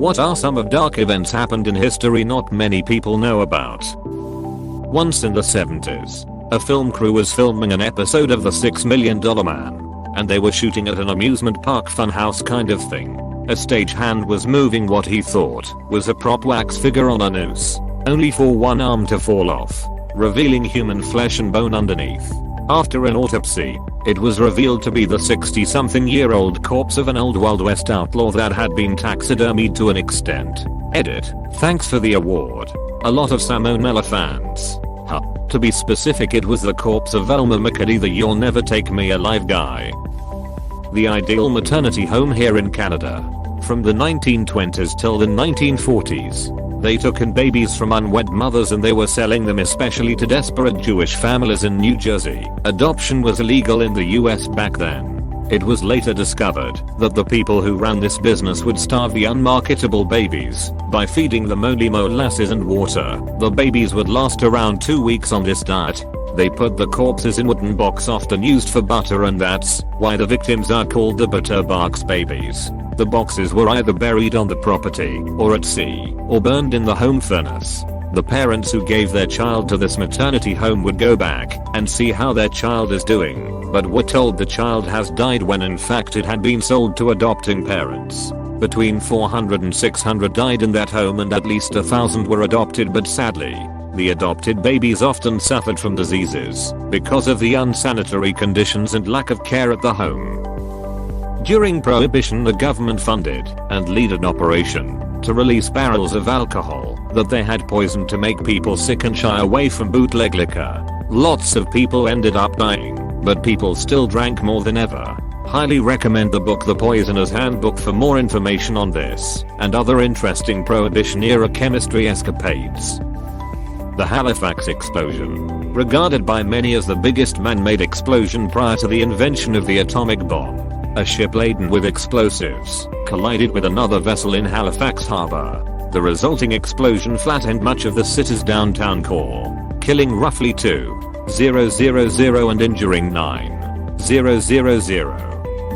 What are some of dark events happened in history not many people know about? Once in the 70s, a film crew was filming an episode of The $6 Million Man, and they were shooting at an amusement park funhouse kind of thing. A stagehand was moving what he thought was a prop wax figure on a noose, only for one arm to fall off, revealing human flesh and bone underneath. After an autopsy, it was revealed to be the 60-something-year-old corpse of an old Wild West outlaw that had been taxidermied to an extent. Edit. Thanks for the award. A lot of Salmonella fans. Huh. To be specific, it was the corpse of Velma McCurdy, the "You'll Never Take Me Alive" guy. The ideal maternity home here in Canada. From the 1920s till the 1940s. They took in babies from unwed mothers and they were selling them especially to desperate Jewish families in New Jersey. Adoption was illegal in the US back then. It was later discovered that the people who ran this business would starve the unmarketable babies by feeding them only molasses and water. The babies would last around 2 weeks on this diet. They put the corpses in wooden box often used for butter, and that's why the victims are called the butter box babies. The boxes were either buried on the property, or at sea, or burned in the home furnace. The parents who gave their child to this maternity home would go back and see how their child is doing, but were told the child has died when in fact it had been sold to adopting parents. Between 400 and 600 died in that home and at least 1,000 were adopted, but sadly, the adopted babies often suffered from diseases because of the unsanitary conditions and lack of care at the home. During Prohibition, the government funded and led an operation to release barrels of alcohol that they had poisoned to make people sick and shy away from bootleg liquor. Lots of people ended up dying, but people still drank more than ever. Highly recommend the book The Poisoner's Handbook for more information on this and other interesting Prohibition-era chemistry escapades. The Halifax explosion. Regarded by many as the biggest man-made explosion prior to the invention of the atomic bomb. A ship laden with explosives collided with another vessel in Halifax Harbor. The resulting explosion flattened much of the city's downtown core, killing roughly 2,000 and injuring 9,000.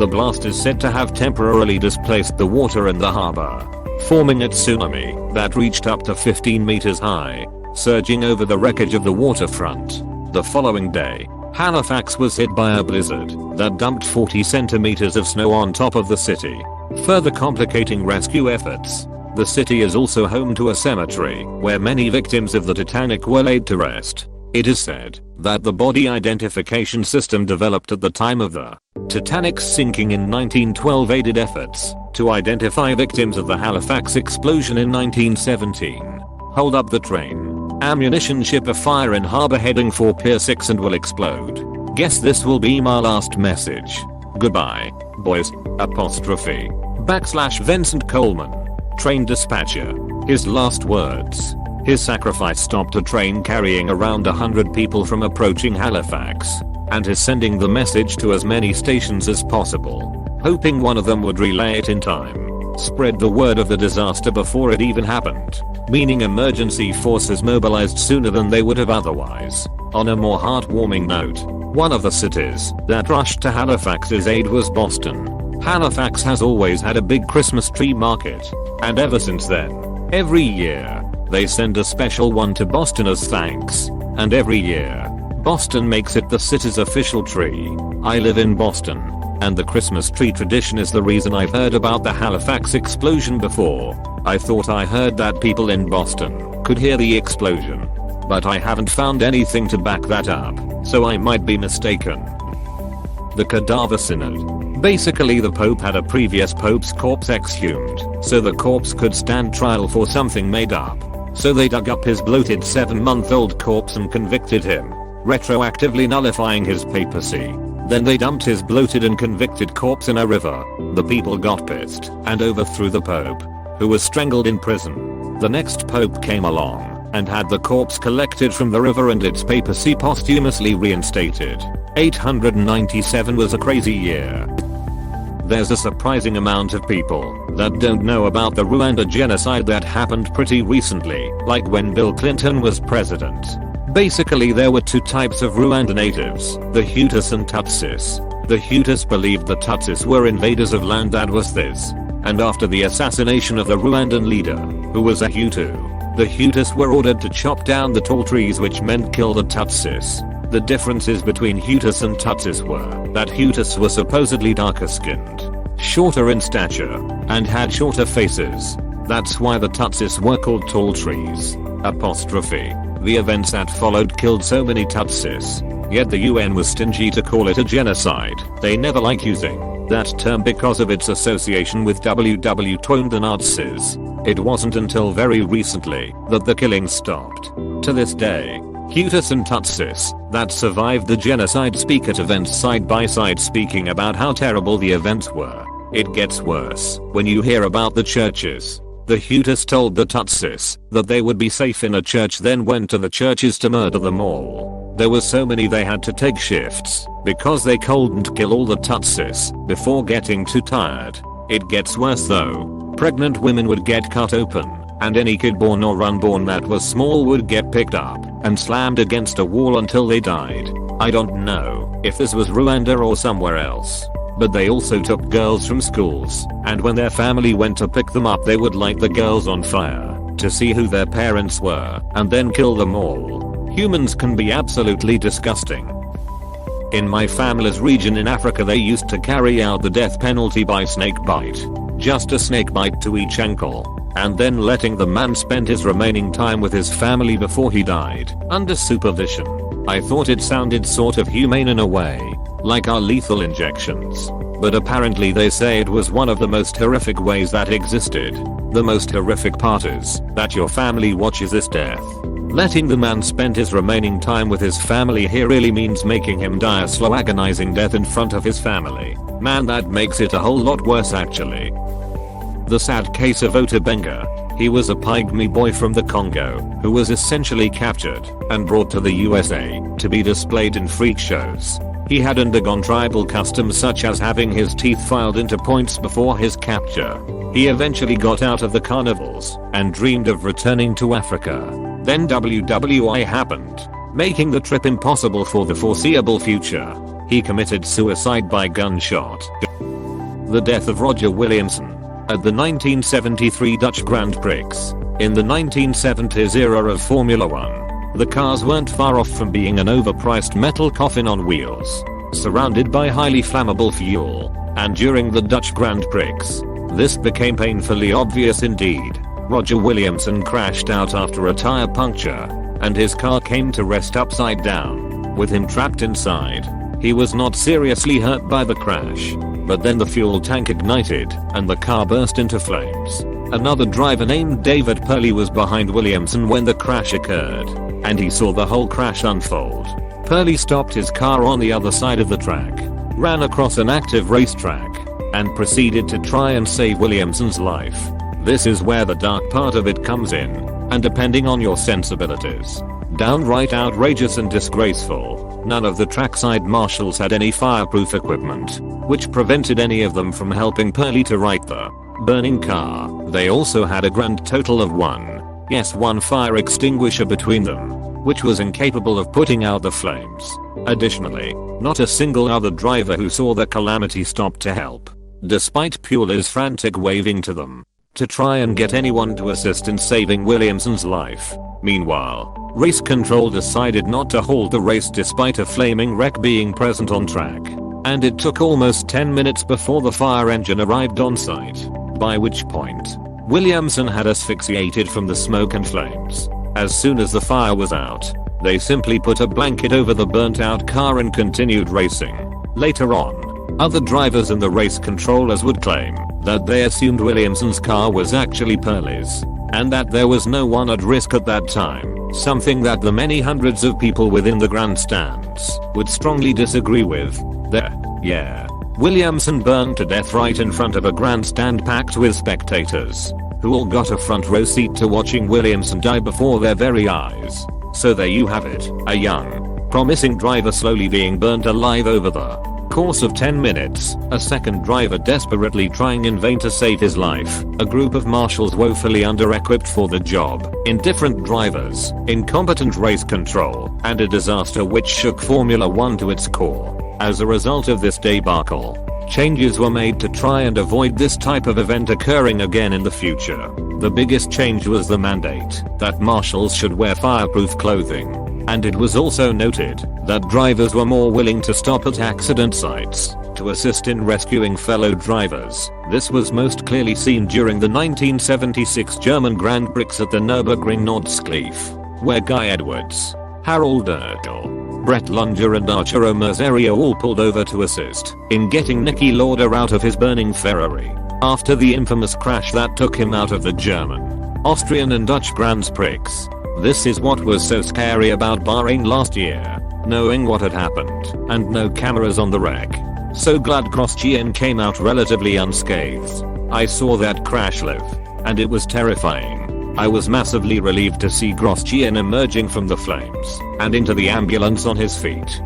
The blast is said to have temporarily displaced the water in the harbor, forming a tsunami that reached up to 15 meters high, surging over the wreckage of the waterfront. The following day, Halifax was hit by a blizzard that dumped 40 centimeters of snow on top of the city, further complicating rescue efforts. The city is also home to a cemetery where many victims of the Titanic were laid to rest. It is said that the body identification system developed at the time of the Titanic's sinking in 1912 aided efforts to identify victims of the Halifax explosion in 1917. Hold up the train. Ammunition ship afire in harbor heading for Pier 6 and will explode. Guess this will be my last message. Goodbye, boys. Apostrophe. / Vincent Coleman. Train dispatcher. His last words. His sacrifice stopped a train carrying around 100 people from approaching Halifax, and is sending the message to as many stations as possible, hoping one of them would relay it in time. Spread the word of the disaster before it even happened, meaning emergency forces mobilized sooner than they would have otherwise. On a more heartwarming note, one of the cities that rushed to Halifax's aid was Boston. Halifax has always had a big Christmas tree market, and ever since then, every year, they send a special one to Boston as thanks, and every year, Boston makes it the city's official tree. I live in Boston, and the Christmas tree tradition is the reason I've heard about the Halifax explosion before. I thought I heard that people in Boston could hear the explosion, but I haven't found anything to back that up, so I might be mistaken. The Cadaver Synod. Basically, the Pope had a previous Pope's corpse exhumed, so the corpse could stand trial for something made up. So they dug up his bloated 7-month-old corpse and convicted him, retroactively nullifying his papacy. Then they dumped his bloated and convicted corpse in a river. The people got pissed and overthrew the Pope, who was strangled in prison. The next Pope came along and had the corpse collected from the river and its papacy posthumously reinstated. 897 was a crazy year. There's a surprising amount of people that don't know about the Rwanda genocide that happened pretty recently, like when Bill Clinton was president. Basically, there were two types of Rwanda natives, the Hutus and Tutsis. The Hutus believed the Tutsis were invaders of land that was theirs. and after the assassination of the Rwandan leader, who was a Hutu, the Hutus were ordered to chop down the tall trees, which meant kill the Tutsis. The differences between Hutus and Tutsis were that Hutus were supposedly darker skinned, shorter in stature, and had shorter faces. That's why the Tutsis were called tall trees. The events that followed killed so many Tutsis, yet the UN was stingy to call it a genocide. They never like using that term because of its association with WW the Nazis. It wasn't until very recently that the killings stopped. To this day, Hutus and Tutsis that survived the genocide speak at events side by side, speaking about how terrible the events were. It gets worse when you hear about the churches. The Hutus told the Tutsis that they would be safe in a church, then went to the churches to murder them all. There were so many they had to take shifts because they couldn't kill all the Tutsis before getting too tired. It gets worse though. Pregnant women would get cut open, and any kid born or unborn that was small would get picked up and slammed against a wall until they died. I don't know if this was Rwanda or somewhere else, but they also took girls from schools, and when their family went to pick them up, they would light the girls on fire to see who their parents were and then kill them all. Humans can be absolutely disgusting. In my family's region in Africa, they used to carry out the death penalty by snakebite. Just a snakebite to each ankle, and then letting the man spend his remaining time with his family before he died, under supervision. I thought it sounded sort of humane in a way, like our lethal injections, but apparently they say it was one of the most horrific ways that existed. The most horrific part is that your family watches this death. Letting the man spend his remaining time with his family here really means making him die a slow, agonizing death in front of his family. Man, that makes it a whole lot worse actually. The sad case of Otabenga. He was a pygmy boy from the Congo who was essentially captured and brought to the USA to be displayed in freak shows. He had undergone tribal customs such as having his teeth filed into points before his capture. He eventually got out of the carnivals and dreamed of returning to Africa. Then WWI happened, making the trip impossible for the foreseeable future. He committed suicide by gunshot. The death of Roger Williamson at the 1973 Dutch Grand Prix. In the 1970s era of Formula 1, the cars weren't far off from being an overpriced metal coffin on wheels, surrounded by highly flammable fuel, and during the Dutch Grand Prix, this became painfully obvious indeed. Roger Williamson crashed out after a tire puncture, and his car came to rest upside down, with him trapped inside. He was not seriously hurt by the crash, but then the fuel tank ignited and the car burst into flames. Another driver named David Purley was behind Williamson when the crash occurred, and he saw the whole crash unfold. Purley stopped his car on the other side of the track, ran across an active racetrack, and proceeded to try and save Williamson's life. This is where the dark part of it comes in, and depending on your sensibilities, downright outrageous and disgraceful. None of the trackside marshals had any fireproof equipment, which prevented any of them from helping Purley to right the burning car. They also had a grand total of one fire extinguisher between them, which was incapable of putting out the flames. Additionally, not a single other driver who saw the calamity stopped to help, despite Purley's frantic waving to them to try and get anyone to assist in saving Williamson's life. Meanwhile, race control decided not to halt the race despite a flaming wreck being present on track, and it took almost 10 minutes before the fire engine arrived on site, by which point Williamson had asphyxiated from the smoke and flames. As soon as the fire was out, they simply put a blanket over the burnt out car and continued racing. Later on, other drivers and the race controllers would claim that they assumed Williamson's car was actually Purley's, and that there was no one at risk at that time, something that the many hundreds of people within the grandstands would strongly disagree with. Williamson burned to death right in front of a grandstand packed with spectators, who all got a front row seat to watching Williamson die before their very eyes. So there you have it, a young, promising driver slowly being burnt alive over the course of 10 minutes, a second driver desperately trying in vain to save his life, a group of marshals woefully under-equipped for the job, indifferent drivers, incompetent race control, and a disaster which shook Formula 1 to its core. As a result of this debacle, Changes were made to try and avoid this type of event occurring again in the future. The biggest change was the mandate that marshals should wear fireproof clothing. And it was also noted that drivers were more willing to stop at accident sites to assist in rescuing fellow drivers. This was most clearly seen during the 1976 German Grand Prix at the Nürburgring Nordschleife, where Guy Edwards, Harold Urkel, Brett Lunger and Arturo Merzario all pulled over to assist in getting Niki Lauda out of his burning Ferrari after the infamous crash that took him out of the German, Austrian and Dutch Grand Prix. This is what was so scary about Bahrain last year, knowing what had happened and no cameras on the wreck. So glad Grosjean came out relatively unscathed. I saw that crash live, and it was terrifying. I was massively relieved to see Grosjean emerging from the flames and into the ambulance on his feet.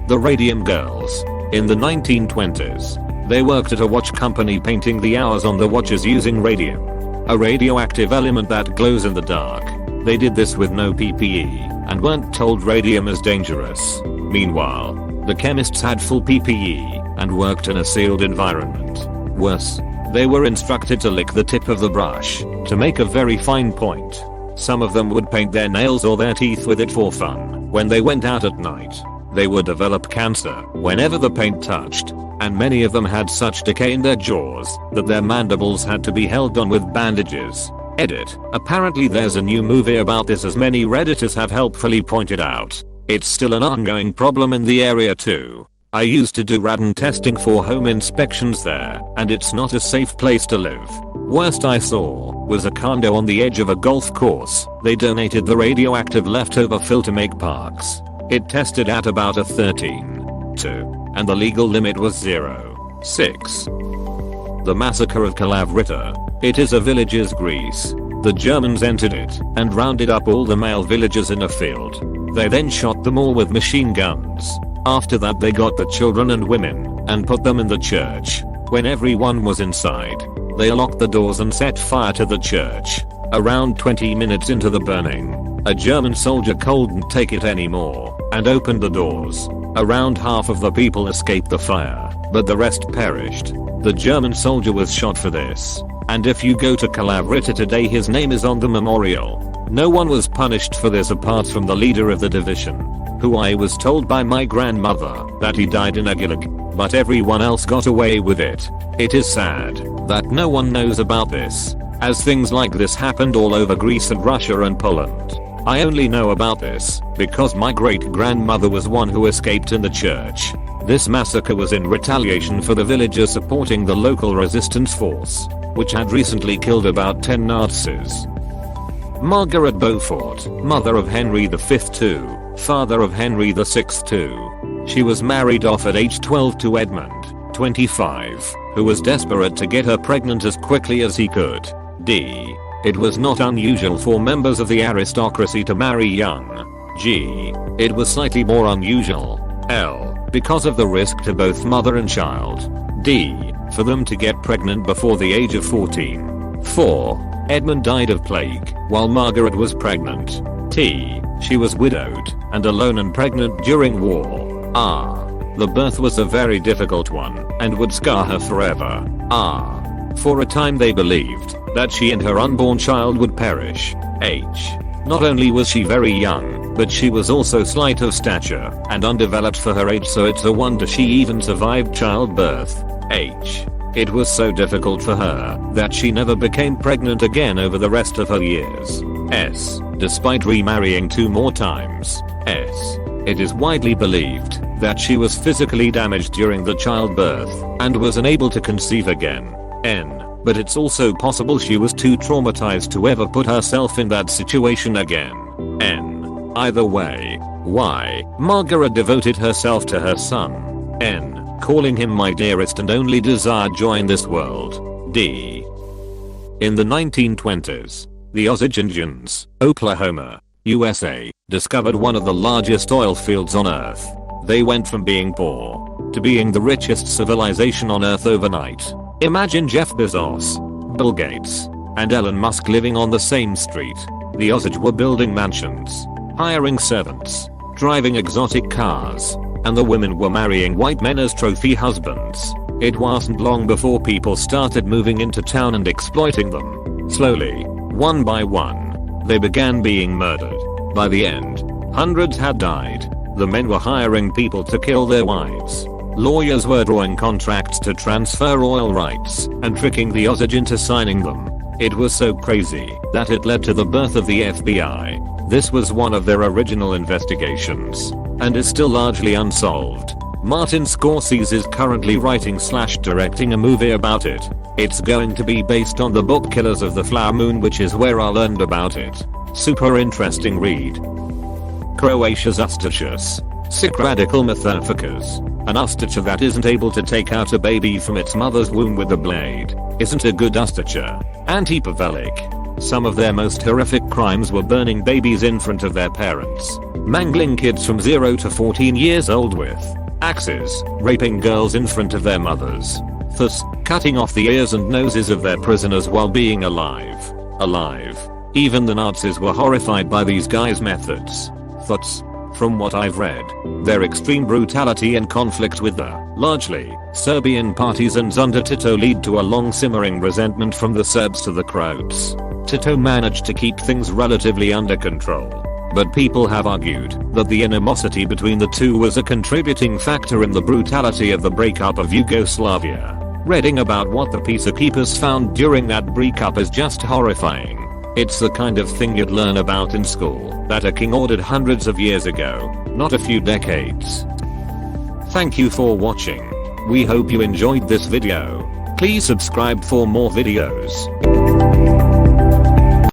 The Radium Girls. In the 1920s, they worked at a watch company painting the hours on the watches using radium, a radioactive element that glows in the dark. They did this with no PPE and weren't told radium is dangerous. Meanwhile, the chemists had full PPE and worked in a sealed environment. Worse, they were instructed to lick the tip of the brush to make a very fine point. Some of them would paint their nails or their teeth with it for fun. When they went out at night, they would develop cancer whenever the paint touched, and many of them had such decay in their jaws that their mandibles had to be held on with bandages. Edit. Apparently there's a new movie about this, as many redditors have helpfully pointed out. It's still an ongoing problem in the area too. I used to do radon testing for home inspections there, and it's not a safe place to live. Worst I saw was a condo on the edge of a golf course. They donated the radioactive leftover fill to make parks. It tested at about a 13.2, and the legal limit was 0.6. The massacre of Kalavryta. It is a village's Greece. The Germans entered it and rounded up all the male villagers in a field. They then shot them all with machine guns. After that they got the children and women and put them in the church. When everyone was inside, they locked the doors and set fire to the church. Around 20 minutes into the burning, a German soldier couldn't take it anymore and opened the doors. Around half of the people escaped the fire, but the rest perished. The German soldier was shot for this, and if you go to Kalavryta today, his name is on the memorial. No one was punished for this apart from the leader of the division, who I was told by my grandmother that he died in a gulag, but everyone else got away with it. It is sad that no one knows about this, as things like this happened all over Greece and Russia and Poland. I only know about this because my great-grandmother was one who escaped in the church. This massacre was in retaliation for the villagers supporting the local resistance force, which had recently killed about 10 Nazis. Margaret Beaufort, mother of Henry V too, father of Henry VI too. She was married off at age 12 to Edmund, 25, who was desperate to get her pregnant as quickly as he could. D. It was not unusual for members of the aristocracy to marry young. G. It was slightly more unusual. L. Because of the risk to both mother and child. D. For them to get pregnant before the age of 14. 4. Edmund died of plague while Margaret was pregnant. T. She was widowed and alone and pregnant during war. R. The birth was a very difficult one and would scar her forever. R. For a time they believed that she and her unborn child would perish. H. Not only was she very young, but she was also slight of stature and undeveloped for her age, so it's a wonder she even survived childbirth. H. It was so difficult for her that she never became pregnant again over the rest of her years. S. Despite remarrying 2 more times. S. It is widely believed that she was physically damaged during the childbirth and was unable to conceive again. N. But it's also possible she was too traumatized to ever put herself in that situation again. N. Either way. Y. Margaret devoted herself to her son. N. Calling him my dearest and only desired joy in this world. D. In the 1920s, the Osage Indians, Oklahoma, USA, discovered one of the largest oil fields on Earth. They went from being poor to being the richest civilization on Earth overnight. Imagine Jeff Bezos, Bill Gates, and Elon Musk living on the same street. The Osage were building mansions, hiring servants, driving exotic cars, and the women were marrying white men as trophy husbands. It wasn't long before people started moving into town and exploiting them. Slowly, one by one, they began being murdered. By the end, hundreds had died. The men were hiring people to kill their wives. Lawyers were drawing contracts to transfer oil rights and tricking the Osage into signing them. It was so crazy that it led to the birth of the FBI. This was one of their original investigations and is still largely unsolved. Martin Scorsese is currently writing/directing a movie about it. It's going to be based on the book Killers of the Flower Moon, which is where I learned about it. Super interesting read. Croatia's Ustachus. Sick radical motherfuckers. An Ustacha that isn't able to take out a baby from its mother's womb with a blade isn't a good Ustacha. Anti-Pavelic. Some of their most horrific crimes were burning babies in front of their parents, mangling kids from 0 to 14 years old with axes, raping girls in front of their mothers, thus cutting off the ears and noses of their prisoners while being alive. Even the Nazis were horrified by these guys' methods. Thus, from what I've read, their extreme brutality and conflict with the, largely, Serbian partisans under Tito lead to a long simmering resentment from the Serbs to the Croats. Tito managed to keep things relatively under control, but people have argued that the animosity between the two was a contributing factor in the brutality of the breakup of Yugoslavia. Reading about what the peacekeepers found during that breakup is just horrifying. It's the kind of thing you'd learn about in school that a king ordered hundreds of years ago, not a few decades. Thank you for watching. We hope you enjoyed this video. Please subscribe for more videos.